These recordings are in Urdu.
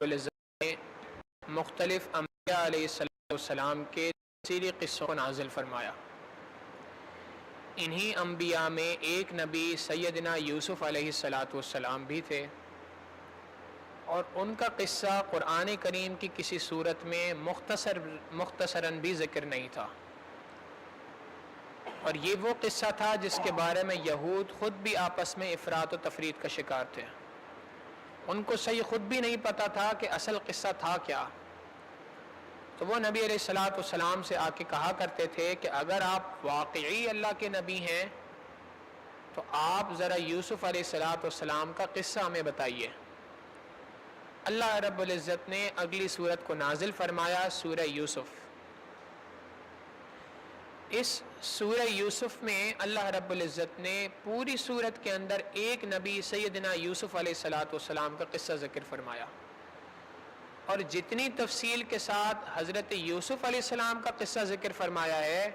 العزت نے مختلف انبیاء علیہ السلام کے تفصیلی قصوں کو نازل فرمایا۔ انہی انبیاء میں ایک نبی سیدنا یوسف علیہ السلام بھی تھے، اور ان کا قصہ قرآن کریم کی کسی صورت میں مختصراً بھی ذکر نہیں تھا، اور یہ وہ قصہ تھا جس کے بارے میں یہود خود بھی آپس میں افراط و تفریط کا شکار تھے۔ ان کو صحیح خود بھی نہیں پتا تھا کہ اصل قصہ تھا کیا، تو وہ نبی علیہ السلام سے آ کے کہا کرتے تھے کہ اگر آپ واقعی اللہ کے نبی ہیں تو آپ ذرا یوسف علیہ السلام کا قصہ ہمیں بتائیے۔ اللہ رب العزت نے اگلی سورت کو نازل فرمایا، سورہ یوسف۔ اس سورہ یوسف میں اللہ رب العزت نے پوری سورت کے اندر ایک نبی سیدنا یوسف علیہ السلام کا قصہ ذکر فرمایا، اور جتنی تفصیل کے ساتھ حضرت یوسف علیہ السلام کا قصہ ذکر فرمایا ہے،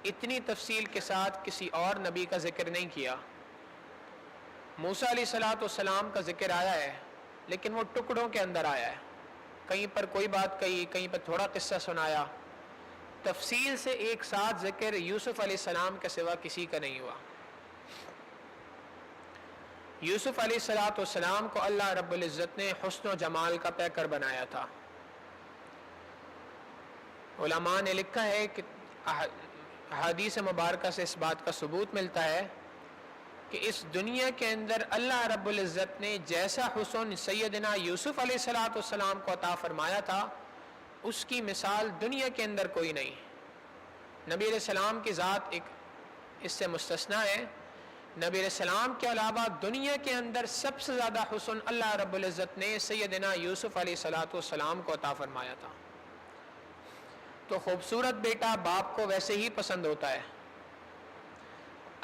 اتنی تفصیل کے ساتھ کسی اور نبی کا ذکر نہیں کیا۔ موسیٰ علیہ السلام کا ذکر آیا ہے، لیکن وہ ٹکڑوں کے اندر آیا ہے، کہیں پر کوئی بات کہی، کہیں پر تھوڑا قصہ سنایا، تفصیل سے ایک ساتھ ذکر یوسف علیہ السلام کے سوا کسی کا نہیں ہوا۔ یوسف علیہ السلام کو اللہ رب العزت نے حسن و جمال کا پیکر بنایا تھا۔ علماء نے لکھا ہے کہ حدیث مبارکہ سے اس بات کا ثبوت ملتا ہے کہ اس دنیا کے اندر اللہ رب العزت نے جیسا حسن سیدنا یوسف علیہ السلام کو عطا فرمایا تھا، اس کی مثال دنیا کے اندر کوئی نہیں۔ نبی علیہ السلام کی ذات ایک اس سے مستثنا ہے۔ نبی علیہ السلام کے علاوہ دنیا کے اندر سب سے زیادہ حسن اللہ رب العزت نے سیدنا یوسف علیہ السلام کو عطا فرمایا تھا۔ تو خوبصورت بیٹا باپ کو ویسے ہی پسند ہوتا ہے۔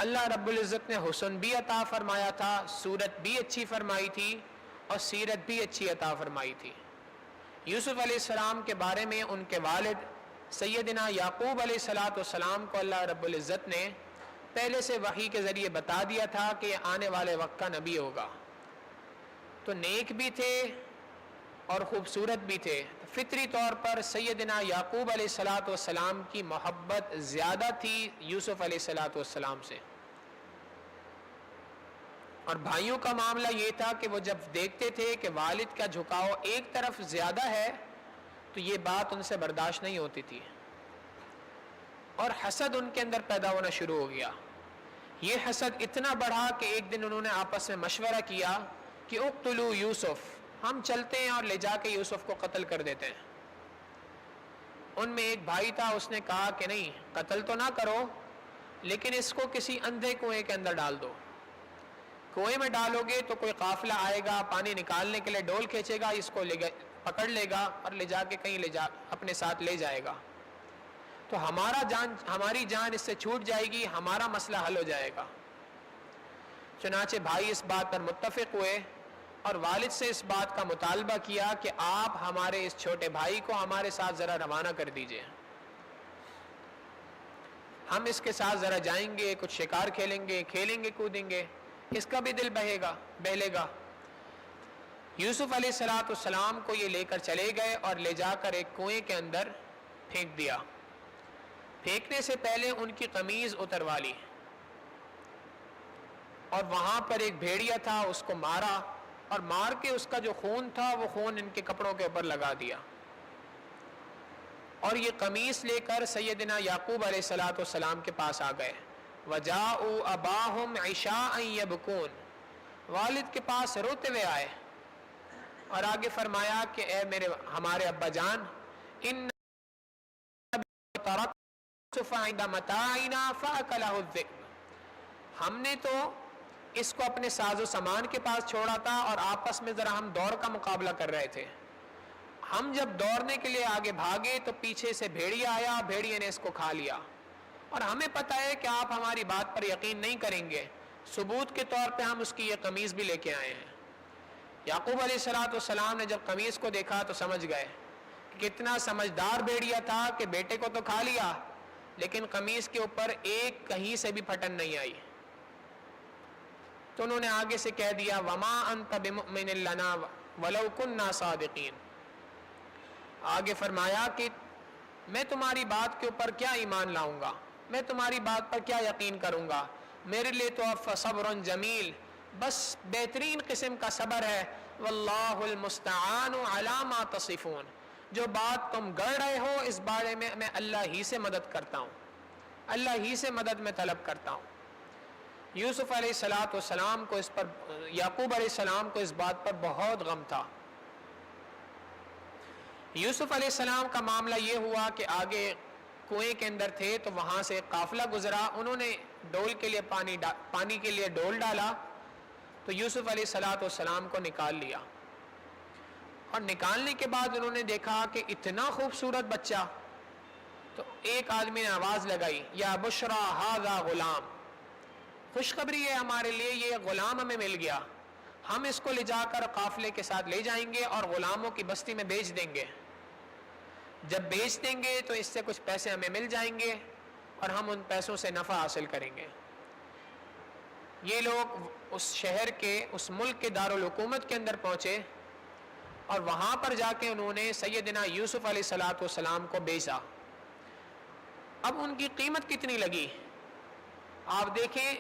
اللہ رب العزت نے حسن بھی عطا فرمایا تھا، صورت بھی اچھی فرمائی تھی، اور سیرت بھی اچھی عطا فرمائی تھی۔ یوسف علیہ السلام کے بارے میں ان کے والد سیدنا یعقوب علیہ السلام کو اللہ رب العزت نے پہلے سے وحی کے ذریعے بتا دیا تھا کہ یہ آنے والے وقت کا نبی ہوگا۔ تو نیک بھی تھے اور خوبصورت بھی تھے۔ فطری طور پر سیدنا یعقوب علیہ السلام کی محبت زیادہ تھی یوسف علیہ السلام سے، اور بھائیوں کا معاملہ یہ تھا کہ وہ جب دیکھتے تھے کہ والد کا جھکاؤ ایک طرف زیادہ ہے تو یہ بات ان سے برداشت نہیں ہوتی تھی، اور حسد ان کے اندر پیدا ہونا شروع ہو گیا۔ یہ حسد اتنا بڑھا کہ ایک دن انہوں نے آپس میں مشورہ کیا کہ اقتلوا یوسف، ہم چلتے ہیں اور لے جا کے یوسف کو قتل کر دیتے ہیں۔ ان میں ایک بھائی تھا، اس نے کہا کہ نہیں، قتل تو نہ کرو، لیکن اس کو کسی اندھے کنویں کے اندر ڈال دو۔ کنویں میں ڈالو گے تو کوئی قافلہ آئے گا، پانی نکالنے کے لیے ڈول کھینچے گا، اس کو پکڑ لے گا اور لے جا کے کہیں اپنے ساتھ لے جائے گا، تو ہماری جان اس سے چھوٹ جائے گی، ہمارا مسئلہ حل ہو جائے گا۔ چنانچہ بھائی اس بات پر متفق ہوئے اور والد سے اس بات کا مطالبہ کیا کہ آپ ہمارے اس چھوٹے بھائی کو ہمارے ساتھ ذرا روانہ کر دیجئے، ہم اس کے ساتھ ذرا جائیں گے، کچھ شکار کھیلیں گے کودیں گے، اس کا بھی دل بہلے گا۔ یوسف علیہ السلام کو یہ لے کر چلے گئے اور لے جا کر ایک کنویں کے اندر پھینک دیا۔ پھینکنے سے پہلے ان کی قمیض اتروا لی، اور وہاں پر ایک بھیڑیا تھا، اس کو مارا، اور مار کے اس کا جو خون تھا وہ خون ان کے کپڑوں کے اوپر لگا دیا، اور یہ قمیص لے کر سیدنا یعقوب علیہ السلام کے پاس آ گئے۔ وَجَاءُوا أَبَاهُمْ عِشَاءً يَبْكُونَ، والد کے پاس روتے ہوئے آئے، اور آگے فرمایا کہ اے ہمارے ابا جان، ان ہم نے تو اس کو اپنے ساز و سامان کے پاس چھوڑا تھا، اور آپس میں ذرا ہم دوڑ کا مقابلہ کر رہے تھے۔ ہم جب دوڑنے کے لیے آگے بھاگے تو پیچھے سے بھیڑیا آیا، بھیڑیے نے اس کو کھا لیا، اور ہمیں پتہ ہے کہ آپ ہماری بات پر یقین نہیں کریں گے، ثبوت کے طور پہ ہم اس کی یہ قمیض بھی لے کے آئے ہیں۔ یعقوب علیہ السلام نے جب قمیض کو دیکھا تو سمجھ گئے کہ کتنا سمجھدار بھیڑیا تھا کہ بیٹے کو تو کھا لیا، لیکن قمیض کے اوپر ایک کہیں سے بھی پھٹن نہیں آئی۔ تو انہوں نے آگے سے کہہ دیا وَمَا أَنْتَ بِمُؤْمِنٍ لَنَا وَلَوْ كُنَّا صَادِقِينَ. آگے فرمایا کہ میں تمہاری بات کے اوپر کیا ایمان لاؤں گا، میں تمہاری بات پر کیا یقین کروں گا، میرے لیے تو اب فصبر جمیل، بس بہترین قسم کا صبر ہے. واللہ المستعان علی ما تصفون، جو بات تم گڑھ رہے ہو اس بارے میں میں اللہ ہی سے مدد کرتا ہوں، اللہ ہی سے مدد میں طلب کرتا ہوں. یوسف علیہ السلام کو اس پر، یعقوب علیہ السلام کو اس بات پر بہت غم تھا. یوسف علیہ السلام کا معاملہ یہ ہوا کہ آگے کنویں کے اندر تھے تو وہاں سے قافلہ گزرا، انہوں نے ڈول کے لیے پانی کے لیے ڈول ڈالا تو یوسف علیہ السلام کو نکال لیا، اور نکالنے کے بعد انہوں نے دیکھا کہ اتنا خوبصورت بچہ. تو ایک آدمی نے آواز لگائی، یا بشرا ھذا غلام، خوشخبری ہے ہمارے لیے، یہ غلام ہمیں مل گیا، ہم اس کو لے جا کر قافلے کے ساتھ لے جائیں گے اور غلاموں کی بستی میں بیچ دیں گے. جب بیچ دیں گے تو اس سے کچھ پیسے ہمیں مل جائیں گے اور ہم ان پیسوں سے نفع حاصل کریں گے. یہ لوگ اس شہر کے، اس ملک کے دارالحکومت کے اندر پہنچے اور وہاں پر جا کے انہوں نے سیدنا یوسف علیہ السلام کو بیچا. اب ان کی قیمت کتنی لگی آپ دیکھیں،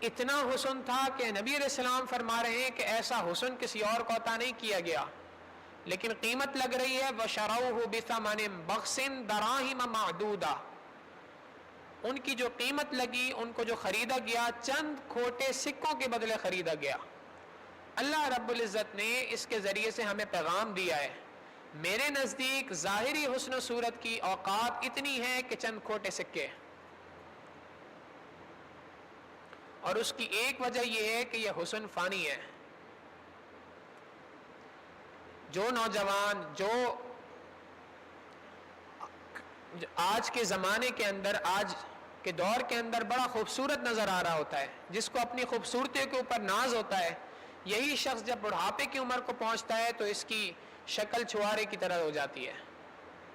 اتنا حسن تھا کہ نبی علیہ السلام فرما رہے ہیں کہ ایسا حسن کسی اور کو عطا نہیں کیا گیا، لیکن قیمت لگ رہی ہے. وَشَرَوْهُ بِثَمَنٍ بَخْسٍ دَرَاهِمَ مَعْدُودَةٍ، ان کی جو قیمت لگی، ان کو جو خریدا گیا، چند کھوٹے سکوں کے بدلے خریدا گیا. اللہ رب العزت نے اس کے ذریعے سے ہمیں پیغام دیا ہے، میرے نزدیک ظاہری حسن و صورت کی اوقات اتنی ہے کہ چند کھوٹے سکے، اور اس کی ایک وجہ یہ ہے کہ یہ حسن فانی ہے. جو نوجوان جو آج کے زمانے کے اندر، آج کے دور کے اندر بڑا خوبصورت نظر آ رہا ہوتا ہے، جس کو اپنی خوبصورتی کے اوپر ناز ہوتا ہے، یہی شخص جب بڑھاپے کی عمر کو پہنچتا ہے تو اس کی شکل چھوارے کی طرح ہو جاتی ہے،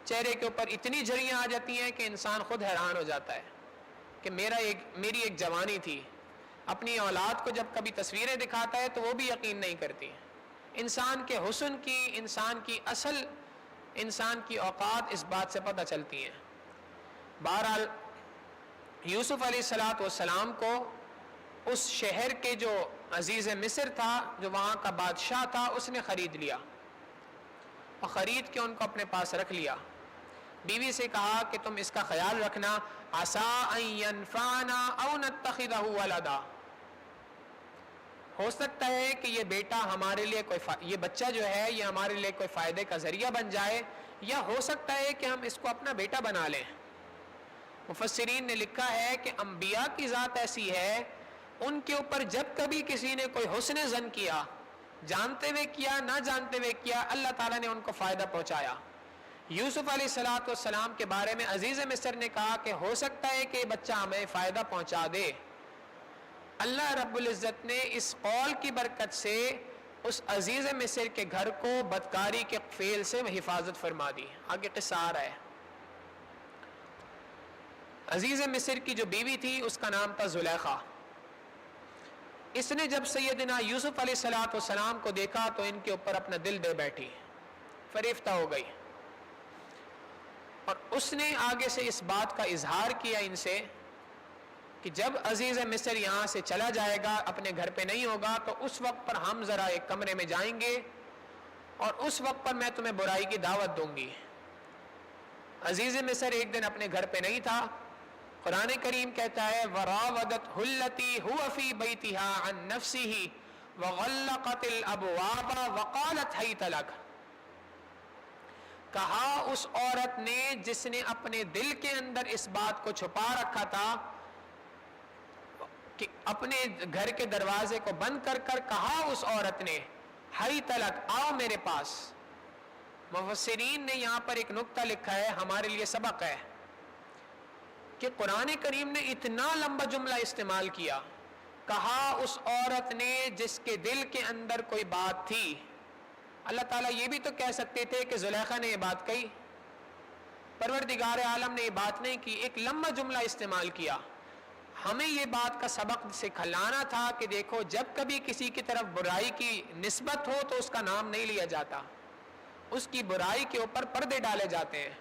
چہرے کے اوپر اتنی جھریاں آ جاتی ہیں کہ انسان خود حیران ہو جاتا ہے کہ میری ایک جوانی تھی. اپنی اولاد کو جب کبھی تصویریں دکھاتا ہے تو وہ بھی یقین نہیں کرتی. انسان کے حسن کی، انسان کی اوقات اس بات سے پتہ چلتی ہیں. بہرحال یوسف علیہ السلام کو اس شہر کے جو عزیز مصر تھا، جو وہاں کا بادشاہ تھا، اس نے خرید لیا اور خرید کے ان کو اپنے پاس رکھ لیا. بیوی سے کہا کہ تم اس کا خیال رکھنا، عسیٰ ان ینفعنا او نتخذہ ولدا، ہو سکتا ہے کہ یہ بیٹا ہمارے لیے یہ بچہ جو ہے یہ ہمارے لیے کوئی فائدے کا ذریعہ بن جائے، یا ہو سکتا ہے کہ ہم اس کو اپنا بیٹا بنا لیں. مفسرین نے لکھا ہے کہ انبیاء کی ذات ایسی ہے، ان کے اوپر جب کبھی کسی نے کوئی حسن ظن کیا، جانتے ہوئے کیا نہ جانتے ہوئے کیا، اللہ تعالیٰ نے ان کو فائدہ پہنچایا. یوسف علیہ السلام کے بارے میں عزیز مصر نے کہا کہ ہو سکتا ہے کہ بچہ ہمیں فائدہ پہنچا دے. اللہ رب العزت نے اس قول کی برکت سے اس عزیز مصر کے گھر کو بدکاری کے فعل سے حفاظت فرما دی. آگے قصہ آ رہا ہے. عزیز مصر کی جو بیوی تھی اس کا نام تھا زلیخا. اس نے جب سیدنا یوسف علیہ السلام کو دیکھا تو ان کے اوپر اپنا دل دے بیٹھی، فریفتہ ہو گئی، اور اس نے آگے سے اس بات کا اظہار کیا ان سے کہ جب عزیز مصر یہاں سے چلا جائے گا، اپنے گھر پہ نہیں ہوگا، تو اس وقت پر ہم ذرا ایک کمرے میں جائیں گے اور اس وقت پر میں تمہیں برائی کی دعوت دوں گی. عزیز مصر ایک دن اپنے گھر پہ نہیں تھا. قرآن کریم کہتا ہے وَرَاوَدَتْهُ الَّتِي هُوَ فِي بَيْتِهَا عَن نَفْسِهِ وَغَلَّقَتِ الْأَبْوَابَ وَقَالَتْ هَيْتَ لَكَ، کہا اس عورت نے جس نے اپنے دل کے اندر اس بات کو چھپا رکھا تھا کہ اپنے گھر کے دروازے کو بند کر کر کہا اس عورت نے ہیت لک، آؤ میرے پاس. مفسرین نے یہاں پر ایک نقطہ لکھا ہے، ہمارے لیے سبق ہے کہ قرآن کریم نے اتنا لمبا جملہ استعمال کیا، کہا اس عورت نے جس کے دل کے اندر کوئی بات تھی. اللہ تعالیٰ یہ بھی تو کہہ سکتے تھے کہ زلیخا نے یہ بات کہی، پروردگار عالم نے یہ بات نہیں کی، ایک لمبا جملہ استعمال کیا. ہمیں یہ بات کا سبق سکھلانا تھا کہ دیکھو جب کبھی کسی کی طرف برائی کی نسبت ہو تو اس کا نام نہیں لیا جاتا، اس کی برائی کے اوپر پردے ڈالے جاتے ہیں۔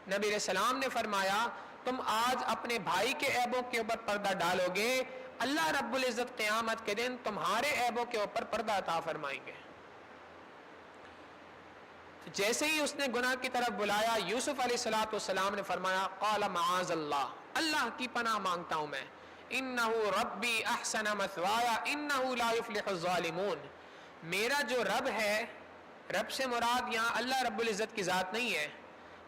نبی علیہ السلام نے فرمایا تم آج اپنے بھائی کے عیبوں کے اوپر پردہ ڈالو گے، اللہ رب العزت قیامت کے دن تمہارے عیبوں کے اوپر پردہ عطا فرمائیں گے۔ جیسے ہی اس نے گناہ کی طرف بلایا، یوسف علیہ السلام نے فرمایا قال معاذ اللہ، اللہ کی پناہ مانگتا ہوں میں، انہ ربی احسن مثوایا انہ لا یفلح الظالمون، میرا جو رب ہے، رب سے مراد یہاں اللہ رب العزت کی ذات نہیں ہے،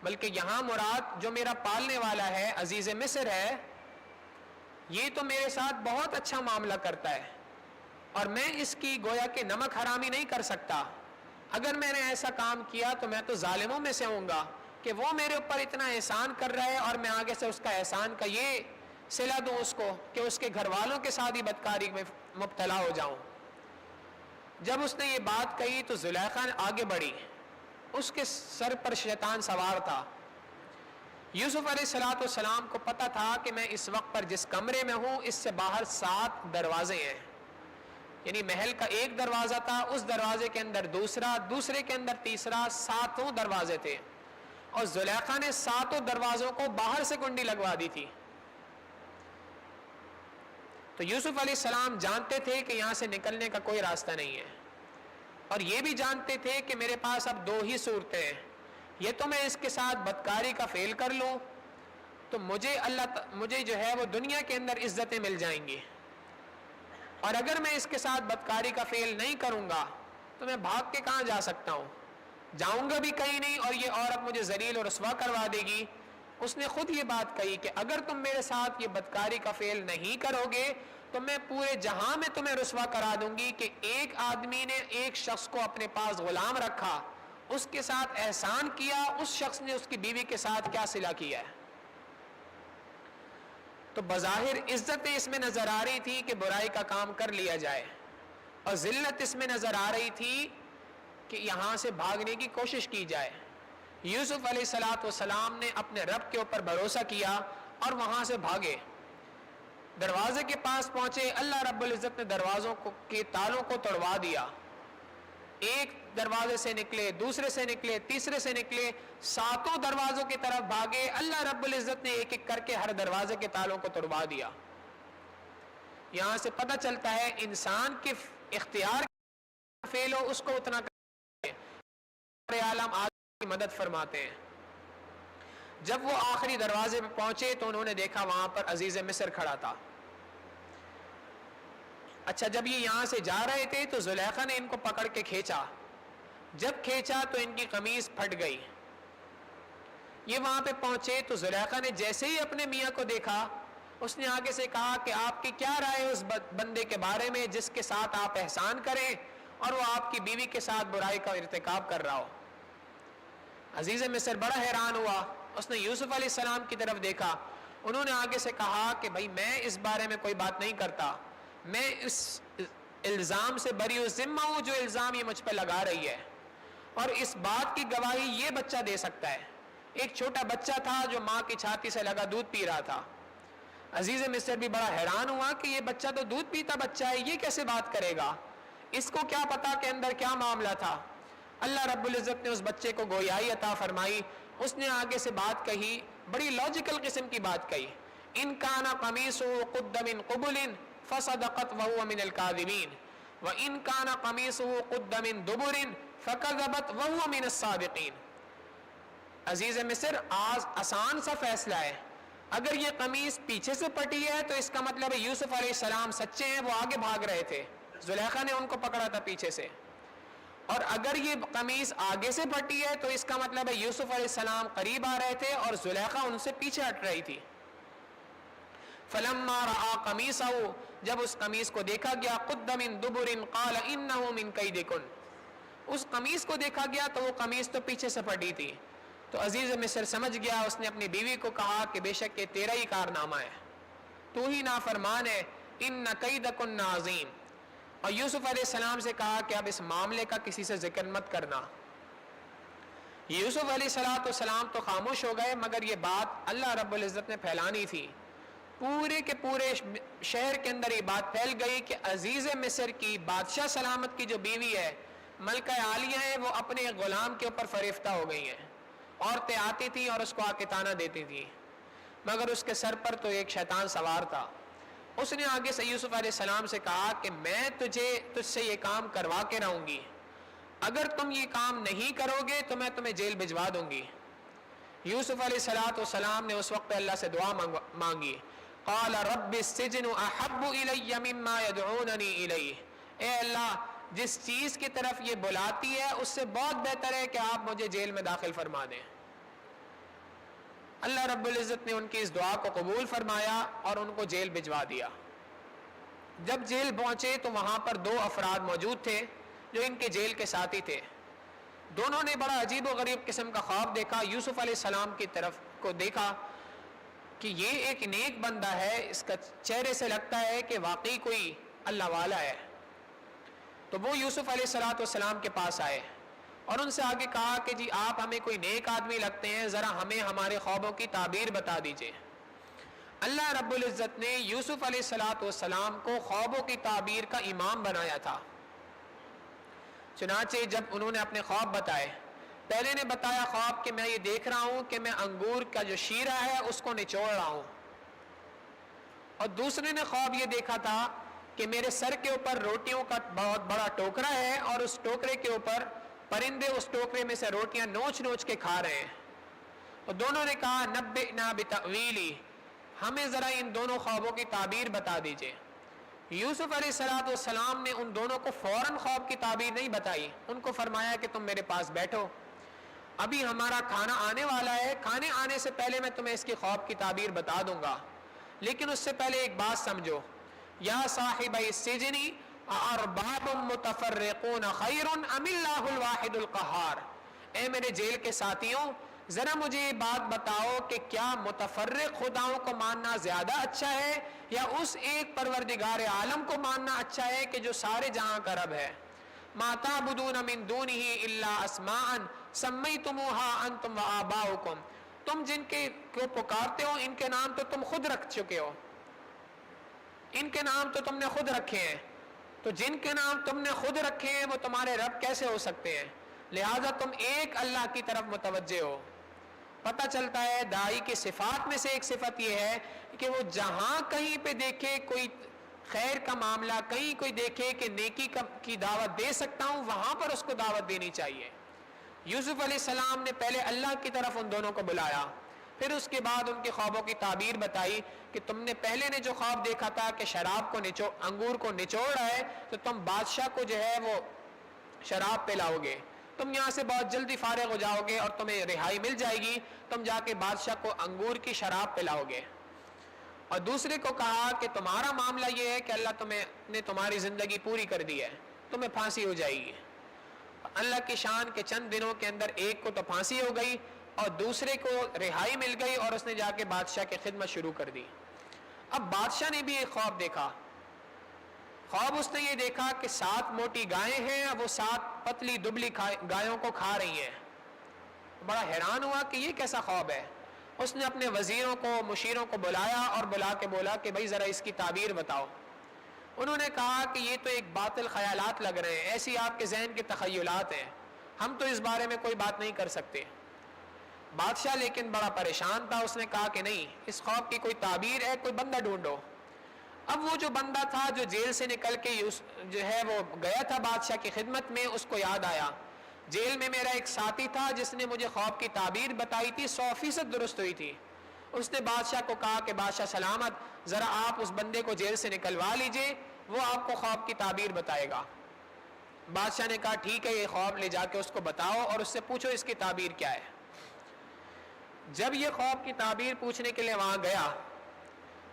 بلکہ یہاں مراد جو میرا پالنے والا ہے، عزیز مصر ہے، یہ تو میرے ساتھ بہت اچھا معاملہ کرتا ہے اور میں اس کی گویا کہ نمک حرامی نہیں کر سکتا۔ اگر میں نے ایسا کام کیا تو میں تو ظالموں میں سے ہوں گا کہ وہ میرے اوپر اتنا احسان کر رہا ہے اور میں آگے سے اس کا احسان کا یہ صلہ دوں اس کو کہ اس کے گھر والوں کے ساتھ ہی بدکاری میں مبتلا ہو جاؤں۔ جب اس نے یہ بات کہی تو زلیخا آگے بڑھی، اس کے سر پر شیطان سوار تھا۔ یوسف علیہ السلام کو پتا تھا کہ میں اس وقت پر جس کمرے میں ہوں اس سے باہر 7 دروازے ہیں، یعنی محل کا ایک دروازہ تھا، اس دروازے کے اندر دوسرا، دوسرے کے اندر تیسرا، 7 دروازے تھے، اور زلیخا نے 7 دروازوں کو باہر سے کنڈی لگوا دی تھی۔ تو یوسف علیہ السلام جانتے تھے کہ یہاں سے نکلنے کا کوئی راستہ نہیں ہے، اور یہ بھی جانتے تھے کہ میرے پاس اب 2 ہی صورتیں ہیں، یہ تو میں اس کے ساتھ بدکاری کا فعل کر لوں تو مجھے جو ہے وہ دنیا کے اندر عزتیں مل جائیں گی، اور اگر میں اس کے ساتھ بدکاری کا فعل نہیں کروں گا تو میں بھاگ کے کہاں جا سکتا ہوں، جاؤں گا بھی کہیں نہیں، اور یہ عورت مجھے ذلیل اور رسوا کروا دے گی۔ اس نے خود یہ بات کہی کہ اگر تم میرے ساتھ یہ بدکاری کا فعل نہیں کرو گے تو میں پورے جہاں میں تمہیں رسوا کرا دوں گی کہ ایک آدمی نے ایک شخص کو اپنے پاس غلام رکھا، اس کے ساتھ احسان کیا، اس شخص نے اس کی بیوی کے ساتھ کیا صلہ کیا ہے۔ تو بظاہر عزت اس میں نظر آ رہی تھی کہ برائی کا کام کر لیا جائے، اور ذلت اس میں نظر آ رہی تھی کہ یہاں سے بھاگنے کی کوشش کی جائے۔ یوسف علیہ السلام نے اپنے رب کے اوپر بھروسہ کیا اور وہاں سے بھاگے، دروازے کے پاس پہنچے، اللہ رب العزت نے دروازوں کے تالوں کو توڑوا دیا، ایک دروازے سے نکلے، دوسرے سے نکلے، تیسرے سے نکلے، 7 دروازوں کی طرف بھاگے، اللہ رب العزت نے ایک ایک کر کے ہر دروازے کے تالوں کو توڑوا دیا۔ یہاں سے پتہ چلتا ہے انسان کے اختیار فعل ہو اس کو اتنا عالم آدمی کی مدد فرماتے ہیں۔ جب وہ آخری دروازے پہ پہنچے تو انہوں نے دیکھا وہاں پر عزیز مصر کھڑا تھا۔ اچھا، جب یہ یہاں سے جا رہے تھے تو زلیخا نے ان کو پکڑ کے کھینچا، جب کھینچا تو ان کی قمیص پھٹ گئی۔ یہ وہاں پہ پہنچے تو زلیخا نے جیسے ہی اپنے میاں کو دیکھا، اس نے آگے سے کہا کہ آپ کی کیا رائے ہے اس بندے کے بارے میں جس کے ساتھ آپ احسان کریں اور وہ آپ کی بیوی کے ساتھ برائی کا ارتکاب کر رہا ہو۔ عزیز مصر بڑا حیران ہوا، اس نے یوسف علیہ السلام کی طرف دیکھا، انہوں نے آگے سے کہا کہ بھائی میں اس بارے میں کوئی بات نہیں کرتا، میں اس الزام سے بری الذمہ ہوں جو الزام یہ مجھ پہ لگا رہی ہے، اور اس بات کی گواہی یہ بچہ دے سکتا ہے، ایک چھوٹا بچہ تھا جو ماں کی چھاتی سے لگا دودھ پی رہا تھا۔ عزیز مصر بھی بڑا حیران ہوا کہ یہ بچہ تو دودھ پیتا بچہ ہے، یہ کیسے بات کرے گا، اس کو کیا پتا کہ اندر کیا معاملہ تھا۔ اللہ رب العزت نے اس بچے کو گویائی عطا فرمائی، اس نے آگے سے بات کہی، بڑی لاجیکل قسم کی بات کہی، ان کان قمیصہ قد من قبل فصدقت وهو من الكاذبین وان کان قمیصہ قد من دبر فکذبت وهو من الصادقین۔ عزیز مصر آسان سا فیصلہ ہے، اگر یہ قمیص پیچھے سے پٹی ہے تو اس کا مطلب ہے یوسف علیہ السلام سچے ہیں، وہ آگے بھاگ رہے تھے، زلیخا نے ان کو پکڑا تھا پیچھے سے، اور اگر یہ قمیص آگے سے پھٹی ہے تو اس کا مطلب ہے یوسف علیہ السلام قریب آ رہے تھے اور زلیخا ان سے پیچھے ہٹ رہی تھی۔ فلما رأى قمیصہ، جب اس قمیص کو دیکھا گیا، قد من دبر قال انہ من کیدکن، اس قمیص کو دیکھا گیا تو وہ قمیص تو پیچھے سے پھٹی تھی، تو عزیز مصر سمجھ گیا، اس نے اپنی بیوی کو کہا کہ بے شک یہ تیرا ہی کارنامہ ہے، تو ہی نافرمان ہے، ان کیدکن عظیم۔ اور یوسف علیہ السلام سے کہا کہ اب اس معاملے کا کسی سے ذکر مت کرنا۔ یوسف علیہ السلام تو خاموش ہو گئے، مگر یہ بات اللہ رب العزت نے پھیلانی تھی، پورے کے پورے شہر کے اندر یہ بات پھیل گئی کہ عزیز مصر کی بادشاہ سلامت کی جو بیوی ہے ملکہ عالیہ ہے وہ اپنے غلام کے اوپر فریفتہ ہو گئی ہیں. عورتیں آتی تھیں اور اس کو آ کے طعنہ دیتی تھیں مگر اس کے سر پر تو ایک شیطان سوار تھا. اس نے آگے سے یوسف علیہ السلام سے کہا کہ میں تجھ سے یہ کام کروا کے رہوں گی, اگر تم یہ کام نہیں کرو گے تو میں تمہیں جیل بھجوا دوں گی. یوسف علیہ السلام نے اس وقت اللہ سے دعا مانگی. قال رب السجن احب الی مما يدعوننی الیہ, اے اللہ جس چیز کی طرف یہ بلاتی ہے اس سے بہت بہتر ہے کہ آپ مجھے جیل میں داخل فرما دیں. اللہ رب العزت نے ان کی اس دعا کو قبول فرمایا اور ان کو جیل بھجوا دیا. جب جیل پہنچے تو وہاں پر 2 افراد موجود تھے جو ان کے جیل کے ساتھی تھے. دونوں نے بڑا عجیب و غریب قسم کا خواب دیکھا. یوسف علیہ السلام کی طرف کو دیکھا کہ یہ ایک نیک بندہ ہے, اس کا چہرے سے لگتا ہے کہ واقعی کوئی اللہ والا ہے. تو وہ یوسف علیہ السلام کے پاس آئے اور ان سے آگے کہا کہ جی آپ ہمیں کوئی نیک آدمی لگتے ہیں, ذرا ہمیں ہمارے خوابوں کی تعبیر بتا دیجئے. اللہ رب العزت نے یوسف علیہ السلام کو خوابوں کی تعبیر کا امام بنایا تھا. چنانچہ جب انہوں نے اپنے خواب بتائے, پہلے نے بتایا خواب کہ میں یہ دیکھ رہا ہوں کہ میں انگور کا جو شیرہ ہے اس کو نچوڑ رہا ہوں, اور دوسرے نے خواب یہ دیکھا تھا کہ میرے سر کے اوپر روٹیوں کا بہت بڑا ٹوکرا ہے اور اس ٹوکرے کے اوپر پرندے اس ٹوکرے میں سے روٹیاں نوچ نوچ کے کھا رہے ہیں. اور دونوں نے کہا نبئنا بتأویلی, ہمیں ذرا ان دونوں خوابوں کی تعبیر بتا دیجئے. یوسف علیہ السلام نے ان دونوں کو فوراً خواب کی تعبیر نہیں بتائی, ان کو فرمایا کہ تم میرے پاس بیٹھو, ابھی ہمارا کھانا آنے والا ہے, کھانے آنے سے پہلے میں تمہیں اس کی خواب کی تعبیر بتا دوں گا, لیکن اس سے پہلے ایک بات سمجھو. یا صاحب السجن ارباب متفرقون خیر ام اللہ الواحد القہار, اے میرے جیل کے ساتھیوں ذرا مجھے یہ بات بتاؤ کہ کیا متفرق خداؤں کو ماننا زیادہ اچھا ہے یا اس ایک پروردگار عالم کو ماننا اچھا ہے کہ جو سارے جہاں کا رب ہے. ما تعبدون من دونہ الا اسماء سمیتموها انتم وآباؤکم, تم جن کے کو پکارتے ہو ان کے نام تو تم خود رکھ چکے ہو, ان کے نام تو تم نے خود رکھے ہیں, تو جن کے نام تم نے خود رکھے ہیں وہ تمہارے رب کیسے ہو سکتے ہیں, لہذا تم ایک اللہ کی طرف متوجہ ہو. پتہ چلتا ہے داعی کی صفات میں سے ایک صفت یہ ہے کہ وہ جہاں کہیں پہ دیکھے کوئی خیر کا معاملہ, کہیں کوئی دیکھے کہ نیکی کی دعوت دے سکتا ہوں, وہاں پر اس کو دعوت دینی چاہیے. یوسف علیہ السلام نے پہلے اللہ کی طرف ان دونوں کو بلایا, پھر اس کے بعد ان کے خوابوں کی تعبیر بتائی کہ تم نے پہلے نے جو خواب دیکھا تھا کہ شراب کو انگور کو نچوڑ رہا ہے, تو تم بادشاہ کو جو ہے وہ شراب پلاؤ گے, تم یہاں سے بہت جلدی فارغ ہو جاؤ گے اور تمہیں رہائی مل جائے گی, تم جا کے بادشاہ کو انگور کی شراب پلاؤ گے. اور دوسرے کو کہا کہ تمہارا معاملہ یہ ہے کہ اللہ نے تمہاری زندگی پوری کر دی ہے, تمہیں پھانسی ہو جائے گی. اللہ کی شان کے چند دنوں کے اندر ایک کو تو پھانسی ہو گئی اور دوسرے کو رہائی مل گئی اور اس نے جا کے بادشاہ کی خدمت شروع کر دی. اب بادشاہ نے بھی ایک خواب دیکھا. خواب اس نے یہ دیکھا کہ 7 موٹی گائیں ہیں, وہ 7 پتلی دبلی گایوں کو کھا رہی ہیں. بڑا حیران ہوا کہ یہ کیسا خواب ہے. اس نے اپنے وزیروں کو مشیروں کو بلایا اور بلا کے بولا کہ بھائی ذرا اس کی تعبیر بتاؤ. انہوں نے کہا کہ یہ تو ایک باطل خیالات لگ رہے ہیں, ایسی آپ کے ذہن کے تخیلات ہیں, ہم تو اس بارے میں کوئی بات نہیں کر سکتے. بادشاہ لیکن بڑا پریشان تھا, اس نے کہا کہ نہیں, اس خواب کی کوئی تعبیر ہے, کوئی بندہ ڈھونڈو. اب وہ جو بندہ تھا جو جیل سے نکل کے جو ہے وہ گیا تھا بادشاہ کی خدمت میں, اس کو یاد آیا جیل میں میرا ایک ساتھی تھا جس نے مجھے خواب کی تعبیر بتائی تھی, 100% درست ہوئی تھی. اس نے بادشاہ کو کہا کہ بادشاہ سلامت, ذرا آپ اس بندے کو جیل سے نکلوا لیجئے, وہ آپ کو خواب کی تعبیر بتائے گا. بادشاہ نے کہا ٹھیک ہے, یہ خواب لے جا کے اس کو بتاؤ اور اس سے پوچھو اس کی تعبیر کیا ہے. جب یہ خواب کی تعبیر پوچھنے کے لیے وہاں گیا,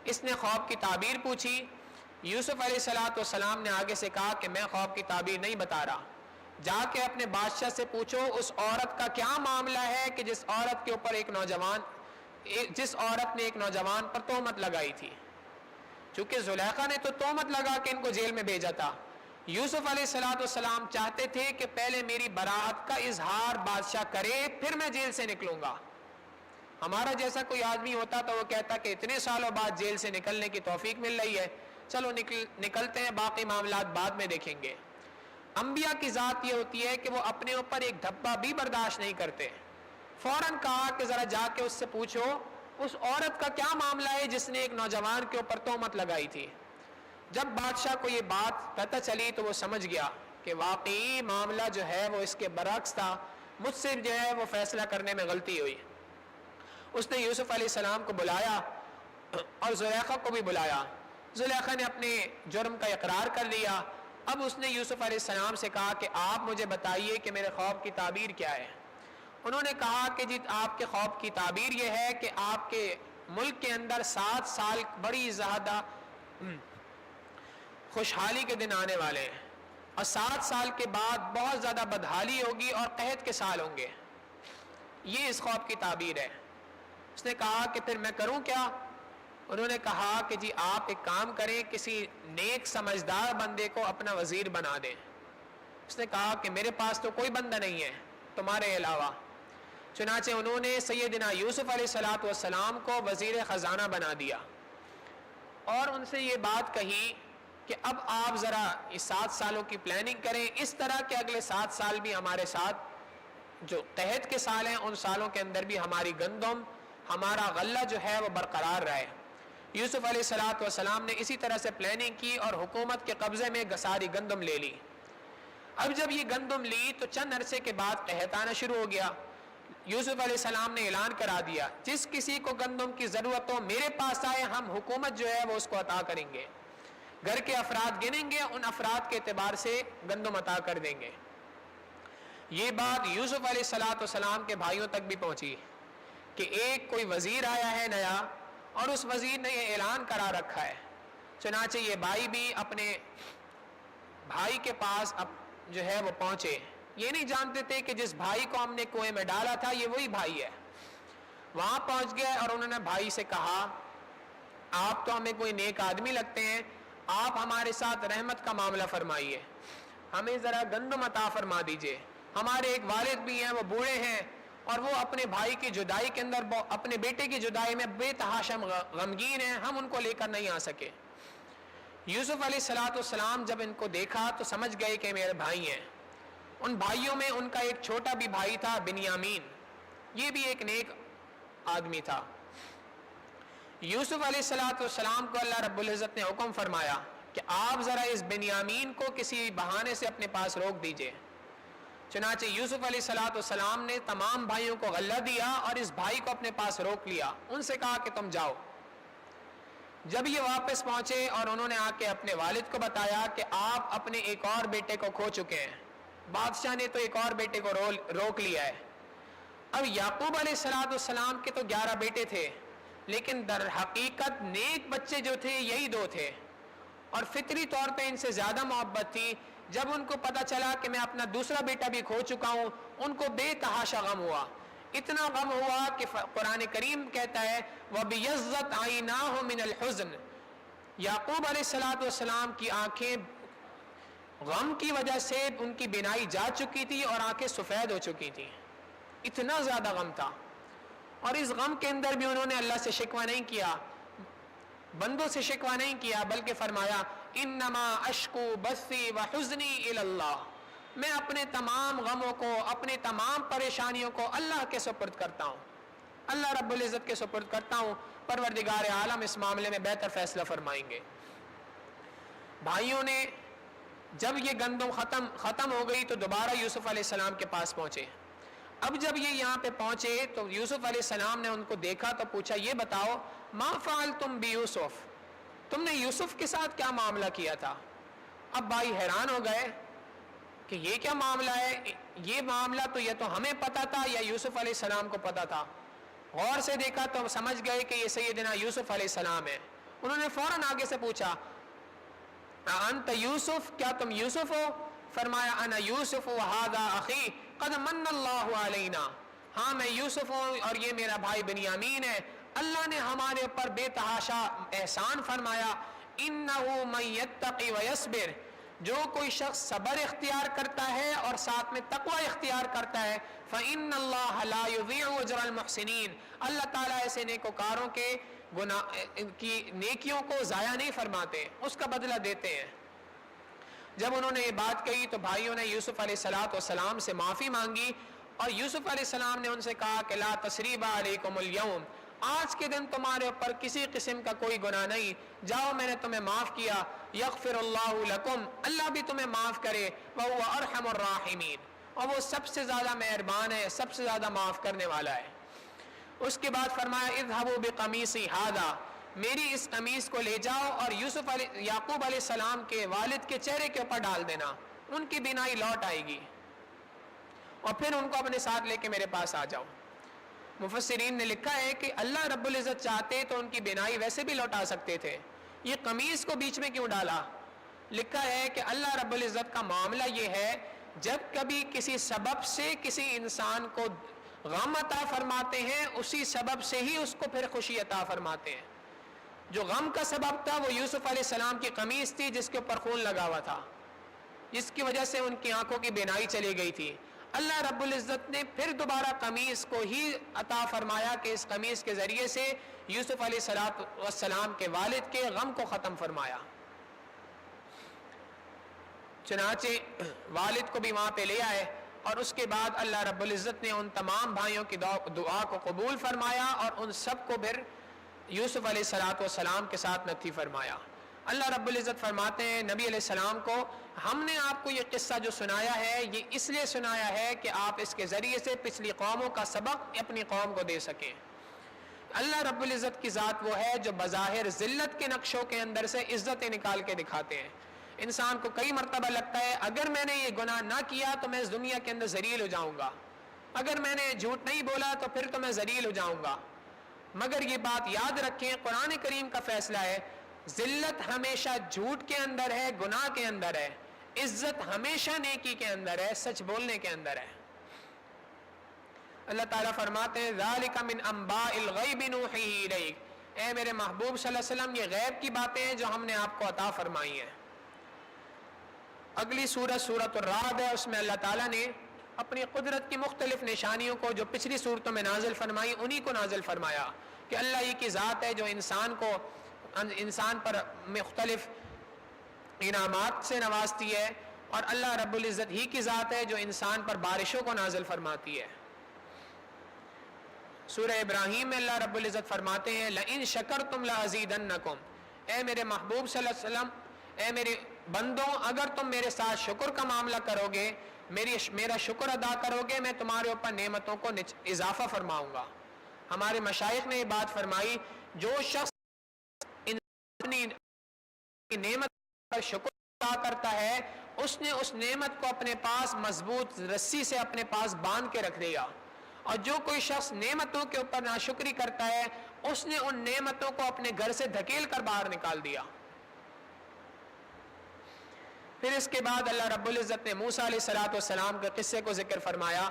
اس نے خواب کی تعبیر پوچھی. یوسف علیہ السلام نے آگے سے کہا کہ میں خواب کی تعبیر نہیں بتا رہا, جا کے اپنے بادشاہ سے پوچھو اس عورت کا کیا معاملہ ہے کہ جس عورت کے اوپر جس عورت نے ایک نوجوان پر تہمت لگائی تھی. چونکہ زلیخا نے تو تہمت لگا کے ان کو جیل میں بھیجا تھا. یوسف علیہ السلام چاہتے تھے کہ پہلے میری براءت کا اظہار بادشاہ کرے, پھر میں جیل سے نکلوں گا. ہمارا جیسا کوئی آدمی ہوتا تو وہ کہتا کہ اتنے سالوں بعد جیل سے نکلنے کی توفیق مل رہی ہے، چلو نکلتے ہیں، باقی معاملات بعد میں دیکھیں گے۔ انبیاء کی ذات یہ ہوتی ہے کہ وہ اپنے اوپر ایک دھبا بھی برداشت نہیں کرتے، فوراً کہا کہ ذرا جا کے اس سے پوچھو اس عورت کا کیا معاملہ ہے جس نے ایک نوجوان کے اوپر تہمت لگائی تھی۔ جب بادشاہ کو یہ بات پتہ چلی تو وہ سمجھ گیا کہ واقعی معاملہ جو ہے وہ اس کے برعکس تھا، مجھ سے جو ہے وہ فیصلہ کرنے میں غلطی ہوئی۔ اس نے یوسف علیہ السلام کو بلایا اور زلیخا کو بھی بلایا۔ زلیخا نے اپنے جرم کا اقرار کر لیا۔ اب اس نے یوسف علیہ السلام سے کہا کہ آپ مجھے بتائیے کہ میرے خواب کی تعبیر کیا ہے۔ انہوں نے کہا کہ جی آپ کے خواب کی تعبیر یہ ہے کہ آپ کے ملک کے اندر 7 سال بڑی زیادہ خوشحالی کے دن آنے والے ہیں، اور 7 سال کے بعد بہت زیادہ بدحالی ہوگی اور قحط کے سال ہوں گے، یہ اس خواب کی تعبیر ہے۔ اس نے کہا کہ پھر میں کروں کیا؟ انہوں نے کہا کہ جی آپ ایک کام کریں، کسی نیک سمجھدار بندے کو اپنا وزیر بنا دیں۔ اس نے کہا کہ میرے پاس تو کوئی بندہ نہیں ہے تمہارے علاوہ۔ چنانچہ انہوں نے سیدنا یوسف علیہ السلام کو وزیر خزانہ بنا دیا اور ان سے یہ بات کہی کہ اب آپ ذرا اس 7 سالوں کی پلاننگ کریں اس طرح کہ اگلے 7 سال بھی ہمارے ساتھ جو قحط کے سال ہیں ان سالوں کے اندر بھی ہماری گندم، ہمارا غلہ جو ہے وہ برقرار رہے۔ یوسف علیہ السلام نے اسی طرح سے پلاننگ کی اور حکومت کے قبضے میں ساری گندم لے لی۔ اب جب یہ گندم لی تو چند عرصے کے بعد قحط آنا شروع ہو گیا۔ یوسف علیہ السلام نے اعلان کرا دیا جس کسی کو گندم کی ضرورت ہو میرے پاس آئے، ہم حکومت جو ہے وہ اس کو عطا کریں گے، گھر کے افراد گنیں گے، ان افراد کے اعتبار سے گندم عطا کر دیں گے۔ یہ بات یوسف علیہ السلام کے بھائیوں تک بھی پہنچی کہ ایک کوئی وزیر آیا ہے نیا اور اس وزیر نے یہ اعلان کرا رکھا ہے۔ چنانچہ یہ بھائی بھی اپنے بھائی کے پاس اب جو ہے وہ پہنچے، یہ نہیں جانتے تھے کہ جس بھائی کو ہم نے کنویں میں ڈالا تھا یہ وہی بھائی ہے۔ وہاں پہنچ گئے اور انہوں نے بھائی سے کہا آپ تو ہمیں کوئی نیک آدمی لگتے ہیں، آپ ہمارے ساتھ رحمت کا معاملہ فرمائیے، ہمیں ذرا گندم عطا فرما دیجئے، ہمارے ایک والد بھی ہیں وہ بوڑھے ہیں اور وہ اپنے بھائی کی جدائی کے اندر اپنے بیٹے کی جدائی میں بے تحاشا غمگین ہیں، ہم ان کو لے کر نہیں آ سکے۔ یوسف علیہ السلام جب ان کو دیکھا تو سمجھ گئے کہ میرے بھائی ہیں۔ ان بھائیوں میں ان کا ایک چھوٹا بھی بھائی تھا بنیامین، یہ بھی ایک نیک آدمی تھا۔ یوسف علیہ السلام کو اللہ رب العزت نے حکم فرمایا کہ آپ ذرا اس بنیامین کو کسی بہانے سے اپنے پاس روک دیجئے۔ چنانچہ یوسف علیہ السلام نے تمام بھائیوں کو غلہ دیا اور اس بھائی کو اپنے پاس روک لیا، ان سے کہا کہ تم جاؤ۔ جب یہ واپس پہنچے اور انہوں نے آ کے اپنے والد کو بتایا کہ آپ اپنے ایک اور بیٹے کو کھو چکے ہیں، بادشاہ نے تو ایک اور بیٹے کو روک لیا ہے۔ اب یعقوب علیہ السلام کے تو 11 بیٹے تھے، لیکن در حقیقت نیک بچے جو تھے یہی 2 تھے اور فطری طور پہ ان سے زیادہ محبت تھی۔ جب ان کو پتا چلا کہ میں اپنا دوسرا بیٹا بھی کھو چکا ہوں، ان کو بے تحاشا غم ہوا، اتنا غم ہوا کہ قرآن کریم کہتا ہے وَبِيَضَّتْ عَيْنَاهُ مِنَ الْحُزْنِ، یعقوب علیہ السلام کی آنکھیں غم کی وجہ سے ان کی بینائی جا چکی تھی اور آنکھیں سفید ہو چکی تھی، اتنا زیادہ غم تھا۔ اور اس غم کے اندر بھی انہوں نے اللہ سے شکوہ نہیں کیا، بندوں سے شکوہ نہیں کیا، بلکہ فرمایا انما اشکو بثی وحزنی الی اللہ، میں اپنے تمام غموں کو، اپنے تمام پریشانیوں کو اللہ کے سپرد کرتا ہوں، اللہ رب العزت کے سپرد کرتا ہوں، پروردگار عالم اس معاملے میں بہتر فیصلہ فرمائیں گے۔ بھائیوں نے جب یہ گندم ختم ہو گئی تو دوبارہ یوسف علیہ السلام کے پاس پہنچے۔ اب جب یہ یہاں پہ پہنچے تو یوسف علیہ السلام نے ان کو دیکھا تو پوچھا یہ بتاؤ ما فعلتم بیوسف، تم نے یوسف کے ساتھ کیا معاملہ کیا تھا؟ اب بھائی حیران ہو گئے کہ یہ کیا معاملہ ہے، یہ معاملہ تو یہ تو ہمیں پتا تھا یا یوسف علیہ السلام کو پتا تھا؟ غور سے دیکھا تو سمجھ گئے کہ یہ سیدنا یوسف علیہ السلام ہے۔ انہوں نے فوراً آگے سے پوچھا انت یوسف، کیا تم یوسف ہو؟ فرمایا انا یوسف وہذا اخی قد من اللہ علینا، ہاں میں یوسف ہوں اور یہ میرا بھائی بنیامین ہے، اللہ نے ہمارے اوپر بے تحاشا احسان فرمایا۔ انہ من یتقی ویصبر، جو کوئی شخص صبر اختیار کرتا ہے اور ساتھ میں تقوی اختیار کرتا ہے فإن اللہ لا یضیع اجر المحسنین، اللہ تعالیٰ ایسے نیکوکاروں کے کی نیکیوں کو ضائع نہیں فرماتے، اس کا بدلہ دیتے ہیں۔ جب انہوں نے یہ بات کہی تو بھائیوں نے یوسف علیہ السلام سے معافی مانگی، اور یوسف علیہ السلام نے ان سے کہا کہ لا تثریب علیکم اليوم، آج کے دن تمہارے اوپر کسی قسم کا کوئی گناہ نہیں، جاؤ میں نے تمہیں معاف کیا، یغفر اللہ لکم، اللہ بھی تمہیں معاف کرے، وہو ارحم الراحمین، اور وہ سب سے زیادہ مہربان ہے، سب سے زیادہ معاف کرنے والا ہے۔ اس کے بعد فرمایا اذهبوا بقمیصی ھذا، میری اس قمیص کو لے جاؤ اور یعقوب علیہ السلام کے والد کے چہرے کے اوپر ڈال دینا، ان کی بینائی لوٹ آئے گی، اور پھر ان کو اپنے ساتھ لے کے میرے پاس آ جاؤ۔ مفسرین نے لکھا ہے کہ اللہ رب العزت چاہتے تو ان کی بینائی ویسے بھی لوٹا سکتے تھے، یہ قمیص کو بیچ میں کیوں ڈالا؟ لکھا ہے کہ اللہ رب العزت کا معاملہ یہ ہے، جب کبھی کسی سبب سے کسی انسان کو غم عطا فرماتے ہیں، اسی سبب سے ہی اس کو پھر خوشی عطا فرماتے ہیں۔ جو غم کا سبب تھا وہ یوسف علیہ السلام کی قمیص تھی جس کے اوپر خون لگا ہوا تھا، جس کی وجہ سے ان کی آنکھوں کی بینائی چلی گئی تھی۔ اللہ رب العزت نے پھر دوبارہ قمیص کو ہی عطا فرمایا کہ اس قمیص کے ذریعے سے یوسف علیہ السلام کے والد کے غم کو ختم فرمایا۔ چنانچہ والد کو بھی وہاں پہ لے آئے، اور اس کے بعد اللہ رب العزت نے ان تمام بھائیوں کی دعا کو قبول فرمایا، اور ان سب کو پھر یوسف علیہ السلام کے ساتھ نتھی فرمایا۔ اللہ رب العزت فرماتے ہیں نبی علیہ السلام کو، ہم نے آپ کو یہ قصہ جو سنایا ہے یہ اس لیے سنایا ہے کہ آپ اس کے ذریعے سے پچھلی قوموں کا سبق اپنی قوم کو دے سکیں۔ اللہ رب العزت کی ذات وہ ہے جو بظاہر ذلت کے نقشوں کے اندر سے عزتیں نکال کے دکھاتے ہیں۔ انسان کو کئی مرتبہ لگتا ہے اگر میں نے یہ گناہ نہ کیا تو میں اس دنیا کے اندر ذلیل ہو جاؤں گا، اگر میں نے جھوٹ نہیں بولا تو پھر تو میں ذلیل ہو جاؤں گا، مگر یہ بات یاد رکھیں قرآن کریم کا فیصلہ ہے، ذلت ہمیشہ جھوٹ کے اندر ہے، گناہ کے اندر ہے، عزت ہمیشہ نیکی کے اندر ہے، سچ بولنے کے اندر ہے۔ اللہ تعالیٰ فرماتے ہیں ذَلِكَ مِنْ أَنْبَاءِ الْغَيْبِ نُوحِيهِ إِلَيْكَ، اے میرے محبوب صلی اللہ علیہ وسلم یہ غیب کی باتیں ہیں جو ہم نے آپ کو عطا فرمائی ہیں۔ اگلی سورت الرعد ہے، اس میں اللہ تعالیٰ نے اپنی قدرت کی مختلف نشانیوں کو جو پچھلی سورتوں میں نازل فرمائی انہی کو نازل فرمایا، کہ اللہ ہی کی ذات ہے جو انسان پر مختلف انعامات سے نوازتی ہے، اور اللہ رب العزت ہی کی ذات ہے جو انسان پر بارشوں کو نازل فرماتی ہے۔ سورہ ابراہیم میں اللہ رب العزت فرماتے ہیں لَإِن شَكَرْتُمْ لَأَزِيدَنَّكُمْ، اے میرے محبوب صلی اللہ علیہ وسلم، اے میرے بندوں اگر تم میرے ساتھ شکر کا معاملہ کرو گے، میرا شکر ادا کرو گے، میں تمہارے اوپر نعمتوں کو اضافہ فرماؤں گا۔ ہمارے مشائخ نے یہ بات فرمائی، جو شخص اپنی نعمت پر شکر ادا کرتا ہے اس نے اس نعمت کو اپنے پاس مضبوط رسی سے اپنے پاس باندھ کے رکھ دیا، اور جو کوئی شخص نعمتوں کے اوپر ناشکری کرتا ہے اس نے ان نعمتوں کو اپنے گھر سے دھکیل کر باہر نکال دیا۔ پھر اس کے بعد اللہ رب العزت نے موسیٰ علیہ السلام کے قصے کو ذکر فرمایا،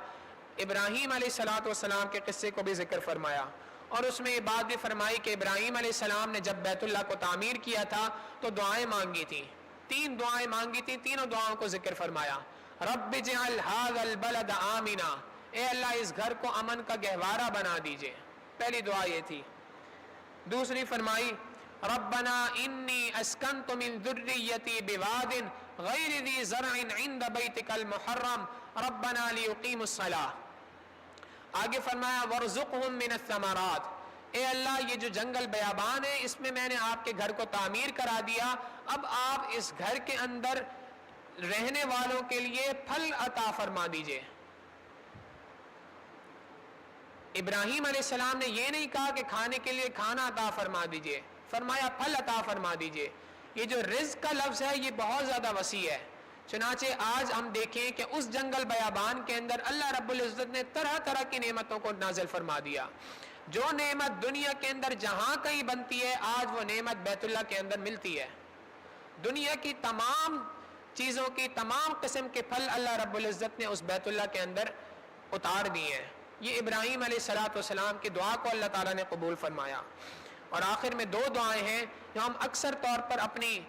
ابراہیم علیہ السلام کے قصے کو بھی ذکر فرمایا، اور اس میں یہ بات بھی فرمائی کہ ابراہیم علیہ السلام نے جب بیت اللہ کو تعمیر کیا تھا تو دعائیں مانگی تھیں، 3 دعائیں مانگی تھیں، تینوں دعاؤں کو ذکر فرمایا۔ رب اجعل ھذا البلد آمنا، اے اللہ اس گھر کو امن کا گہوارہ بنا دیجئے، پہلی دعا یہ تھی۔ دوسری فرمائی ربنا انی اسکنت من ذریتی بواد غیر ذی زرع عند بیتک المحرم ربنا لیقیموا الصلاۃ۔ آگے فرمایا وارزقہم من الثمرات، اے اللہ یہ جو جنگل بیابان ہے اس میں میں نے آپ کے گھر کو تعمیر کرا دیا، اب آپ اس گھر کے اندر رہنے والوں کے لیے پھل عطا فرما دیجئے۔ ابراہیم علیہ السلام نے یہ نہیں کہا کہ کھانے کے لیے کھانا عطا فرما دیجئے، فرمایا پھل عطا فرما دیجئے۔ یہ جو رزق کا لفظ ہے یہ بہت زیادہ وسیع ہے، چنانچہ آج ہم دیکھیں کہ اس جنگل بیابان کے اندر اللہ رب العزت نے طرح طرح کی نعمتوں کو نازل فرما دیا۔ جو نعمت دنیا کے اندر جہاں کہیں بنتی ہے آج وہ نعمت بیت اللہ کے اندر ملتی ہے۔ دنیا کی تمام چیزوں کی تمام قسم کے پھل اللہ رب العزت نے اس بیت اللہ کے اندر اتار دیے ہیں۔ یہ ابراہیم علیہ السلام کی دعا کو اللہ تعالیٰ نے قبول فرمایا۔ اور آخر میں 2 دعائیں ہیں جو ہم اکثر طور پر اپنی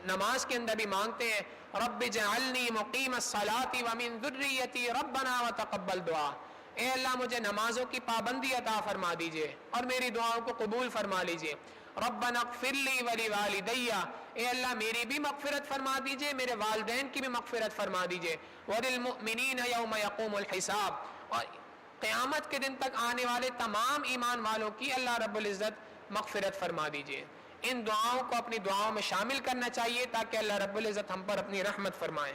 نماز کے اندر بھی مانگتے ہیں رب اجعلنی مقیم الصلاۃ ومن ذریتی ربنا وتقبل دعا، اے اللہ مجھے نمازوں کی پابندی عطا فرما دیجئے اور میری دعاؤں کو قبول فرما لیجئے۔ ربنا اغفر لی ولوالدی، اے اللہ میری بھی مغفرت فرما دیجئے، میرے والدین کی بھی مغفرت فرما دیجئے۔ وللمؤمنین یوم یقوم الحساب، اور قیامت کے دن تک آنے والے تمام ایمان والوں کی اللہ رب العزت مغفرت فرما دیجئے۔ ان دعاؤں کو اپنی دعاؤں میں شامل کرنا چاہیے تاکہ اللہ رب العزت ہم پر اپنی رحمت فرمائے۔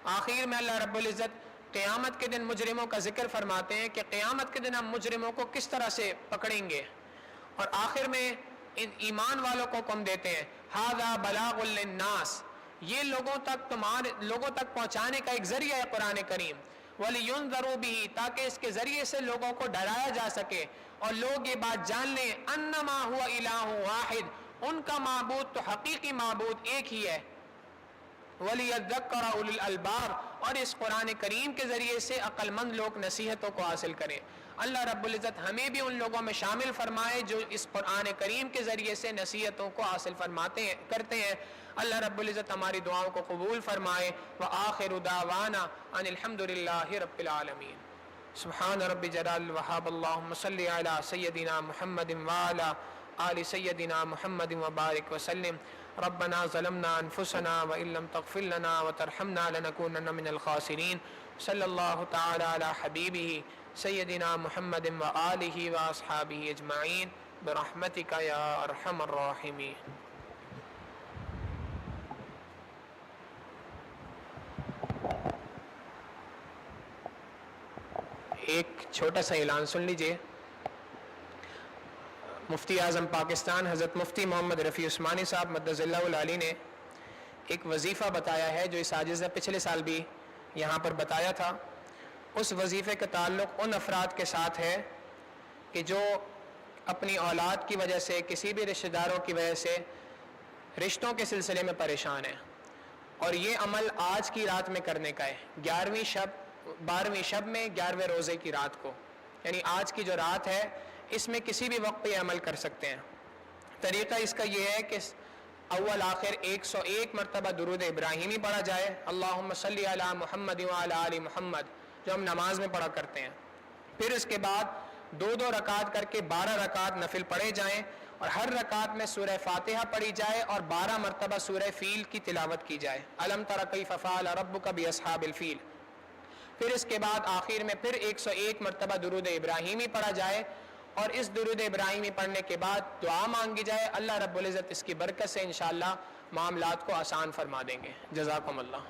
آخر میں اللہ رب العزت قیامت کے دن مجرموں کا ذکر فرماتے ہیں کہ قیامت کے دن ہم مجرموں کو کس طرح سے پکڑیں گے، اور آخر میں ان ایمان والوں کو حکم دیتے ہیں ھذا بلاغ للناس، یہ لوگوں تک پہنچانے کا ایک ذریعہ ہے قرآن کریم، وَلِيُنذَرُوا بِهِ، تاکہ اس کے ذریعے سے لوگوں کو ڈرایا جا سکے اور لوگ یہ بات جان لیں انما هو الہ واحد، ان کا معبود تو حقیقی معبود ایک ہی ہے، وَلِيَذَّكَّرَ أُولُو الْأَلْبَابِ، اور اس قرآن کریم کے ذریعے سے عقل مند لوگ نصیحتوں کو حاصل کریں۔ اللہ رب العزت ہمیں بھی ان لوگوں میں شامل فرمائے جو اس قرآن کریم کے ذریعے سے نصیحتوں کو حاصل کرتے ہیں۔ اللہ رب العزت ہماری دعاؤں کو قبول فرمائے۔ وآخر دعوانا ان الحمد للہ رب العالمین۔ سبحان رب جلال الوہاب، اللہم صلی علی سیدنا محمد وعلی آل سیدنا محمد وبارک وسلم۔ ربنا ظلمنا انفسنا وان لم تغفر لنا وترحمنا لنكونن من الخاسرین۔ صلی اللہ تعالی علی حبیبہ سیدنا محمد وآلہ واصحابہ اجمعین برحمتک یا ارحم الراحمین۔ ایک چھوٹا سا اعلان سن لیجئے۔ مفتی اعظم پاکستان حضرت مفتی محمد رفیع عثمانی صاحب مدظ اللہ العالی نے ایک وظیفہ بتایا ہے جو اس عاجز نے پچھلے سال بھی یہاں پر بتایا تھا۔ اس وظیفے کا تعلق ان افراد کے ساتھ ہے کہ جو اپنی اولاد کی وجہ سے، کسی بھی رشتہ داروں کی وجہ سے رشتوں کے سلسلے میں پریشان ہیں، اور یہ عمل آج کی رات میں کرنے کا ہے، 12ویں شب میں 11ویں روزے کی رات کو، یعنی آج کی جو رات ہے اس میں کسی بھی وقت پہ یہ عمل کر سکتے ہیں۔ طریقہ اس کا یہ ہے کہ اول آخر 101 مرتبہ درود ابراہیمی پڑھا جائے، اللہم صلی علی محمد وعلی آل محمد، جو ہم نماز میں پڑھا کرتے ہیں۔ پھر اس کے بعد 2 رکعت کر کے 12 رکعت نفل پڑھے جائیں، اور ہر رکعت میں سورہ فاتحہ پڑھی جائے اور 12 مرتبہ سورہ فیل کی تلاوت کی جائے، الم تر کیف فعل ربک باصحاب الفیل۔ پھر اس کے بعد آخر میں پھر 101 مرتبہ درود ابراہیمی پڑھا جائے، اور اس درود ابراہیمی پڑھنے کے بعد دعا مانگی جائے، اللہ رب العزت اس کی برکت سے انشاءاللہ معاملات کو آسان فرما دیں گے۔ جزاکم اللہ۔